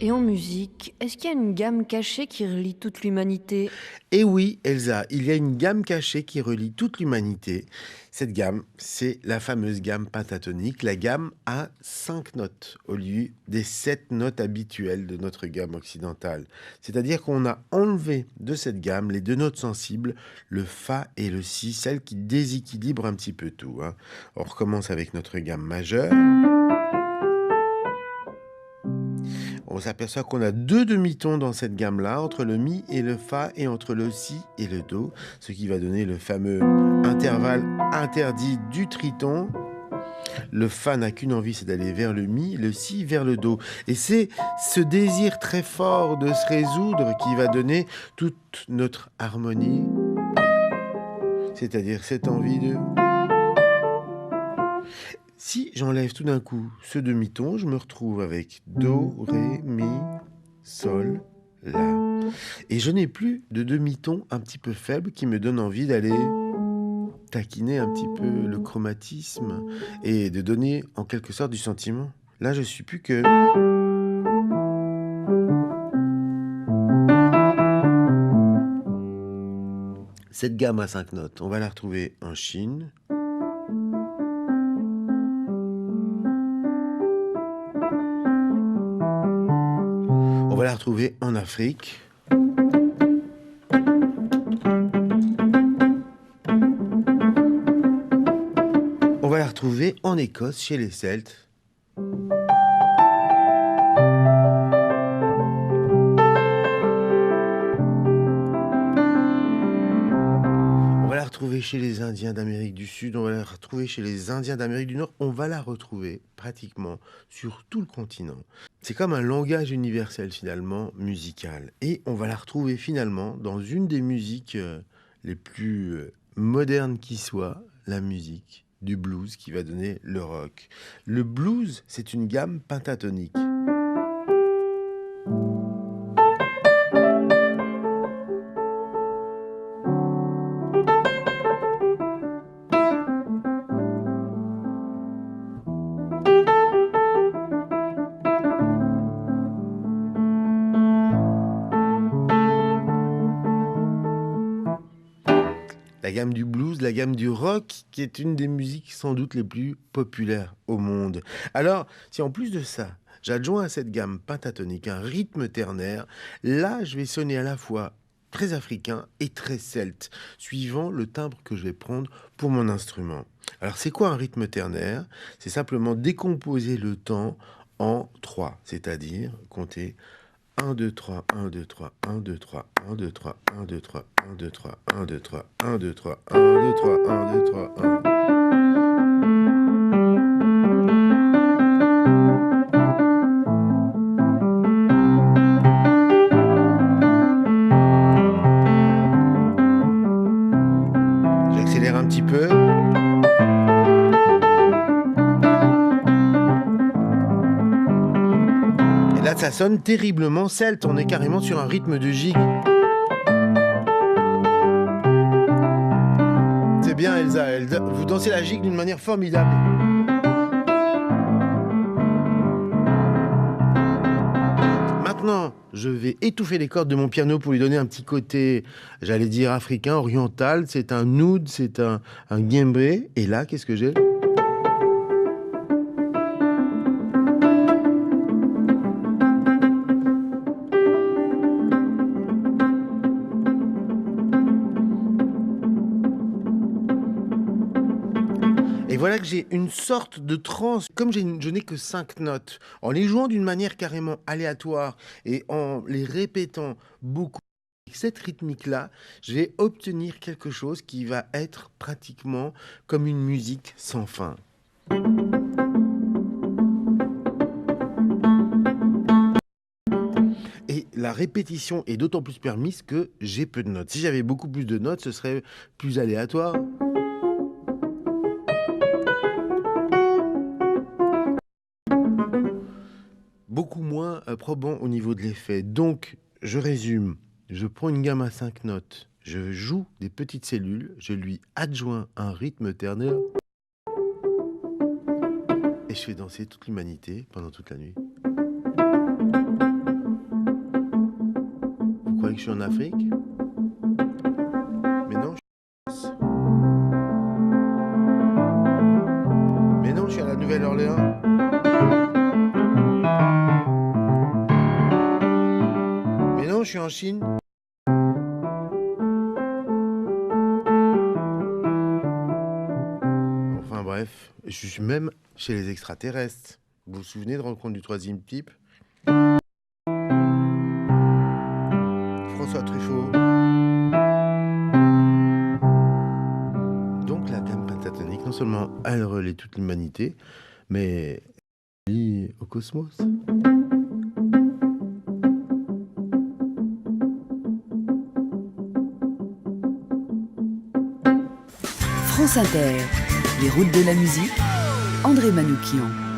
Et en musique, est-ce qu'il y a une gamme cachée qui relie toute l'humanité? Et oui, Elsa, il y a une gamme cachée qui relie toute l'humanité. Cette gamme, c'est la fameuse gamme pentatonique, la gamme à 5 notes au lieu des 7 notes habituelles de notre gamme occidentale. C'est-à-dire qu'on a enlevé de cette gamme les deux notes sensibles, le fa et le si, celles qui déséquilibrent un petit peu tout, hein. On recommence avec notre gamme majeure. On s'aperçoit qu'on a deux demi-tons dans cette gamme-là, entre le mi et le fa et entre le si et le do, ce qui va donner le fameux intervalle interdit du triton. Le fa n'a qu'une envie, c'est d'aller vers le mi, le si vers le do. Et c'est ce désir très fort de se résoudre qui va donner toute notre harmonie, c'est-à-dire cette envie de... Si j'enlève tout d'un coup ce demi-ton, je me retrouve avec do, ré, mi, sol, la. Et je n'ai plus de demi-ton un petit peu faible qui me donne envie d'aller taquiner un petit peu le chromatisme et de donner en quelque sorte du sentiment. Là, je suis plus que... Cette gamme à 5 notes, on va la retrouver en Chine. On va la retrouver en Afrique. On va la retrouver en Écosse, chez les Celtes. On va la retrouver chez les Indiens d'Amérique du Sud, on va la retrouver chez les Indiens d'Amérique du Nord, on va la retrouver pratiquement sur tout le continent. C'est comme un langage universel finalement, musical. Et on va la retrouver finalement dans une des musiques les plus modernes qui soit, la musique du blues qui va donner le rock. Le blues, c'est une gamme pentatonique. La gamme du blues, la gamme du rock, qui est une des musiques sans doute les plus populaires au monde. Alors, si en plus de ça, j'adjoins à cette gamme pentatonique un rythme ternaire, là, je vais sonner à la fois très africain et très celte, suivant le timbre que je vais prendre pour mon instrument. Alors, c'est quoi un rythme ternaire? C'est simplement décomposer le temps en trois, c'est-à-dire compter 1, 2, 3, 1, 2, 3, 1, 2, 3, 1, 2, 3, 1, 2, 3, 1, 2, 3, 1, 2, 3, 1, 2, 3, 1, 2, 3, 1, 2, 3, 1. J'accélère un petit peu. Et là, ça sonne terriblement celte. On est carrément sur un rythme de gigue. C'est bien, Elsa. Vous dansez la gigue d'une manière formidable. Maintenant, je vais étouffer les cordes de mon piano pour lui donner un petit côté, j'allais dire africain, oriental. C'est un oud, c'est un guembré. Et là, qu'est-ce que j'ai? Et voilà que j'ai une sorte de transe, comme je n'ai que 5 notes, en les jouant d'une manière carrément aléatoire et en les répétant beaucoup, avec cette rythmique-là, je vais obtenir quelque chose qui va être pratiquement comme une musique sans fin. Et la répétition est d'autant plus permise que j'ai peu de notes. Si j'avais beaucoup plus de notes, ce serait plus aléatoire. Beaucoup moins probant au niveau de l'effet. Donc, je résume. Je prends une gamme à 5 notes, je joue des petites cellules, je lui adjoins un rythme ternaire et je fais danser toute l'humanité pendant toute la nuit. que je suis en Afrique. Mais non, mais non, je suis à la Nouvelle-Orléans. Mais non, je suis en Chine. Enfin bref, je suis même chez les extraterrestres. Vous vous souvenez de Rencontre du troisième type? François Truffaut. Donc la gamme pentatonique, non seulement elle relaie toute l'humanité, mais elle lie au cosmos. France Inter, les routes de la musique, André Manoukian.